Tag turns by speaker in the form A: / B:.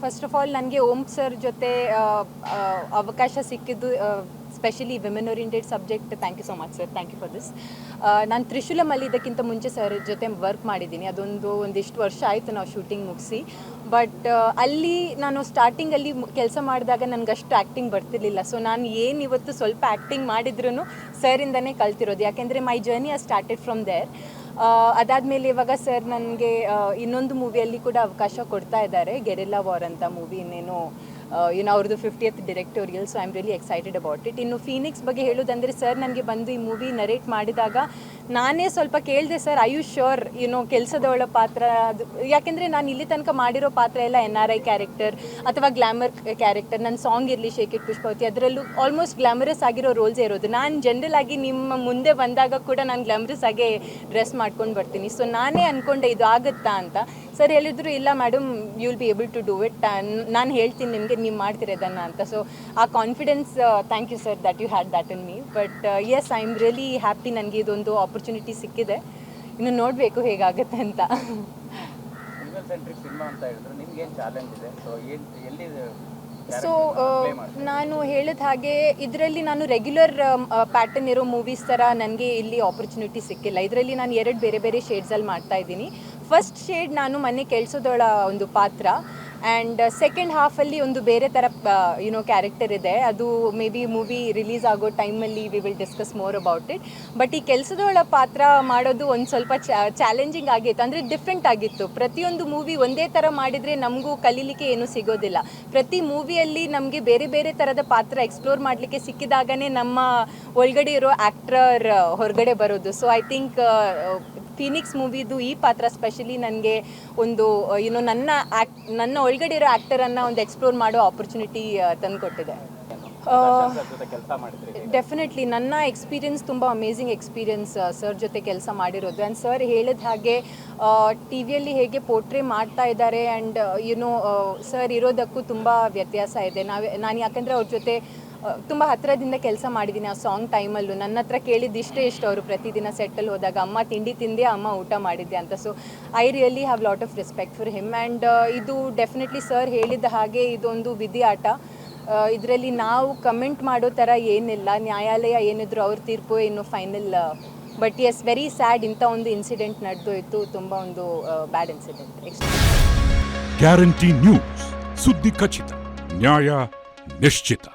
A: First of all ನನಗೆ ಓಂ sir ಜೊತೆ ಅವಕಾಶ ಸಿಕ್ಕಿದ್ದು specially women oriented subject. Thank you so much sir, thank you for this. ನಾನು ತ್ರಿಶೂಲಮಲ್ಲಿ ಇದಕ್ಕಿಂತ ಮುಂಚೆ ಸರ್ ಜೊತೆ ವರ್ಕ್ ಮಾಡಿದ್ದೀನಿ. ಒಂದಿಷ್ಟು ವರ್ಷ ಆಯಿತು ನಾವು ಶೂಟಿಂಗ್ ಮುಗಿಸಿ. ಬಟ್ ಅಲ್ಲಿ ನಾನು ಸ್ಟಾರ್ಟಿಂಗಲ್ಲಿ ಕೆಲಸ ಮಾಡಿದಾಗ ನನಗಷ್ಟು ಆ್ಯಕ್ಟಿಂಗ್ ಬರ್ತಿರ್ಲಿಲ್ಲ. ಸೊ ನಾನು ಏನು ಇವತ್ತು ಸ್ವಲ್ಪ ಆ್ಯಕ್ಟಿಂಗ್ ಮಾಡಿದ್ರೂ ಸರಿಂದನೇ ಕಲ್ತಿರೋದು, ಯಾಕೆಂದರೆ my journey as started from there. ಅದಾದಮೇಲೆ ಇವಾಗ ಸರ್ ನನಗೆ ಇನ್ನೊಂದು ಮೂವಿಯಲ್ಲಿ ಕೂಡ ಅವಕಾಶ ಕೊಡ್ತಾ ಇದ್ದಾರೆ, ಗೆರಿಲ್ಲಾ ವಾರ್ ಅಂತ ಮೂವಿ. ಇನ್ನೇನು ಅವ್ರದ್ದು 50th directorial. So I am really excited about it. ಇನ್ನು ಫೀನಿಕ್ಸ್ ಬಗ್ಗೆ ಹೇಳೋದಂದರೆ, ಸರ್ ನನಗೆ ಬಂದು ಈ ಮೂವಿ ನರೇಟ್ ಮಾಡಿದಾಗ ನಾನೇ ಸ್ವಲ್ಪ ಕೇಳಿದೆ, ಸರ್ ಐ ಯು ಶ್ಯೂರ್ ಕೆಲಸದವಳ ಪಾತ್ರ ಅದು, ಯಾಕೆಂದರೆ ನಾನು ಇಲ್ಲಿ ತನಕ ಮಾಡಿರೋ ಪಾತ್ರ ಎಲ್ಲ NRI ಕ್ಯಾರೆಕ್ಟರ್ ಅಥವಾ ಗ್ಲ್ಯಾಮರ್ ಕ್ಯಾರೆಕ್ಟರ್. ನನ್ನ ಸಾಂಗ್ ಇರಲಿ ಶೇಕ್ ಇಟ್ ಪುಷ್ಪಾವತಿ, ಅದರಲ್ಲೂ ಆಲ್ಮೋಸ್ಟ್ ಗ್ಲ್ಯಾಮರಸ್ ಆಗಿರೋ ರೋಲ್ಸೇ ಇರೋದು. ನಾನು ಜನರಲ್ ಆಗಿ ನಿಮ್ಮ ಮುಂದೆ ಬಂದಾಗ ಕೂಡ ನಾನು ಗ್ಲ್ಯಾಮರಸ್ ಆಗೇ ಡ್ರೆಸ್ ಮಾಡ್ಕೊಂಡು ಬರ್ತೀನಿ. ಸೊ ನಾನೇ ಅಂದ್ಕೊಂಡೆ ಇದು ಆಗುತ್ತಾ ಅಂತ. ಸರ್ ಹೇಳಿದ್ರು, ಇಲ್ಲ madam, you will be able to do it, ನಾನು ಹೇಳ್ತೀನಿ ನಿಮಗೆ, ನೀವು ಮಾಡ್ತೀರಿ ಅದನ್ನು ಅಂತ. ಸೊ ಆ confidence, thank you sir that you had that in me. But yes, I am really happy. ನನಗೆ ಇದೊಂದು ಆಪರ್ಚುನಿಟಿ ಸಿಕ್ಕಿದೆ. ಇನ್ನು ನೋಡಬೇಕು ಹೇಗಾಗುತ್ತೆ ಅಂತ. ಸೊ ನಾನು ಹೇಳಿದ ಹಾಗೆ ಇದರಲ್ಲಿ ನಾನು ರೆಗ್ಯುಲರ್ ಪ್ಯಾಟರ್ನ್ ಇರೋ ಮೂವೀಸ್ ಥರ ನನಗೆ ಇಲ್ಲಿ ಆಪರ್ಚುನಿಟಿ ಸಿಕ್ಕಿಲ್ಲ. ಇದರಲ್ಲಿ ನಾನು 2 ಬೇರೆ ಬೇರೆ ಶೇಡ್ಸಲ್ಲಿ ಮಾಡ್ತಾ ಇದ್ದೀನಿ. ಫಸ್ಟ್ ಶೇಡ್ ನಾನು ಮನೆ ಕೆಲಸದವಳ ಒಂದು ಪಾತ್ರ, ಆ್ಯಂಡ್ ಸೆಕೆಂಡ್ ಹಾಫಲ್ಲಿ ಒಂದು ಬೇರೆ ಥರ ಕ್ಯಾರೆಕ್ಟರ್ ಇದೆ. ಅದು ಮೇ ಬಿ ಮೂವಿ ರಿಲೀಸ್ ಆಗೋ ಟೈಮಲ್ಲಿ we will discuss more about it. But ಈ ಕೆಲಸದವಳ ಪಾತ್ರ ಮಾಡೋದು ಒಂದು ಸ್ವಲ್ಪ ಚಾಲೆಂಜಿಂಗ್ ಆಗಿತ್ತು, ಅಂದರೆ ಡಿಫ್ರೆಂಟ್ ಆಗಿತ್ತು. ಪ್ರತಿಯೊಂದು ಮೂವಿ ಒಂದೇ ಥರ ಮಾಡಿದರೆ ನಮಗೂ ಕಲೀಲಿಕ್ಕೆ ಏನೂ ಸಿಗೋದಿಲ್ಲ. ಪ್ರತಿ ಮೂವಿಯಲ್ಲಿ ನಮಗೆ ಬೇರೆ ಬೇರೆ ಥರದ ಪಾತ್ರ ಎಕ್ಸ್ಪ್ಲೋರ್ ಮಾಡಲಿಕ್ಕೆ ಸಿಕ್ಕಿದಾಗನೇ ನಮ್ಮ ಒಳಗಡೆ ಇರೋ ಆ್ಯಕ್ಟರ್ ಹೊರಗಡೆ ಬರೋದು. ಸೊ ಐ ಥಿಂಕ್ ಫೀನಿಕ್ಸ್ ಮೂವಿದು ಈ ಪಾತ್ರ ಸ್ಪೆಷಲಿ ನನಗೆ ಒಂದು ನನ್ನ ಒಳಗಡೆ ಇರೋ ಆ್ಯಕ್ಟರನ್ನು ಒಂದು ಎಕ್ಸ್ಪ್ಲೋರ್ ಮಾಡೋ ಆಪರ್ಚುನಿಟಿ ತಂದುಕೊಟ್ಟಿದೆ. ಡೆಫಿನೆಟ್ಲಿ ನನ್ನ ಎಕ್ಸ್ಪೀರಿಯನ್ಸ್ ತುಂಬ ಅಮೇಝಿಂಗ್ ಎಕ್ಸ್ಪೀರಿಯನ್ಸ್ ಸರ್ ಜೊತೆ ಕೆಲಸ ಮಾಡಿರೋದು. ಆ್ಯಂಡ್ ಸರ್ ಹೇಳಿದ ಹಾಗೆ ಟಿ ವಿಯಲ್ಲಿ ಹೇಗೆ ಪೋರ್ಟ್ರೇ ಮಾಡ್ತಾ ಇದ್ದಾರೆ ಆ್ಯಂಡ್ ಸರ್ ಇರೋದಕ್ಕೂ ತುಂಬ ವ್ಯತ್ಯಾಸ ಇದೆ. ನಾನು ಯಾಕಂದರೆ ಅವ್ರ ಜೊತೆ ತುಂಬ ಹತ್ತಿರದಿಂದ ಕೆಲಸ ಮಾಡಿದ್ದೀನಿ. ಆ ಸಾಂಗ್ ಟೈಮಲ್ಲೂ ನನ್ನ ಹತ್ರ ಕೇಳಿದ್ದು ಇಷ್ಟು ಅವರು ಪ್ರತಿದಿನ ಸೆಟ್ಟಲ್ಲಿ ಹೋದಾಗ, ಅಮ್ಮ ತಿಂಡಿ ತಿಂದೆ, ಅಮ್ಮ ಊಟ ಮಾಡಿದ್ದೆ ಅಂತ. So I really have lot of respect for him. And ಇದು ಡೆಫಿನೆಟ್ಲಿ ಸರ್ ಹೇಳಿದ ಹಾಗೆ ಇದೊಂದು ವಿಧಿ ಆಟ. ಇದರಲ್ಲಿ ನಾವು ಕಮೆಂಟ್ ಮಾಡೋ ಥರ ಏನಿಲ್ಲ. ನ್ಯಾಯಾಲಯ ಏನಿದ್ರು ಅವ್ರ ತೀರ್ಪು ಇನ್ನು final. But yes, very sad, ಇಂಥ ಒಂದು ಇನ್ಸಿಡೆಂಟ್ ನಡೆದೋಯ್ತು. ತುಂಬ ಒಂದು ಬ್ಯಾಡ್ ಇನ್ಸಿಡೆಂಟ್.
B: ಗ್ಯಾರಂಟಿ ನ್ಯೂಸ್, ಸುದ್ದಿ ಖಚಿತ, ನ್ಯಾಯ ನಿಶ್ಚಿತ.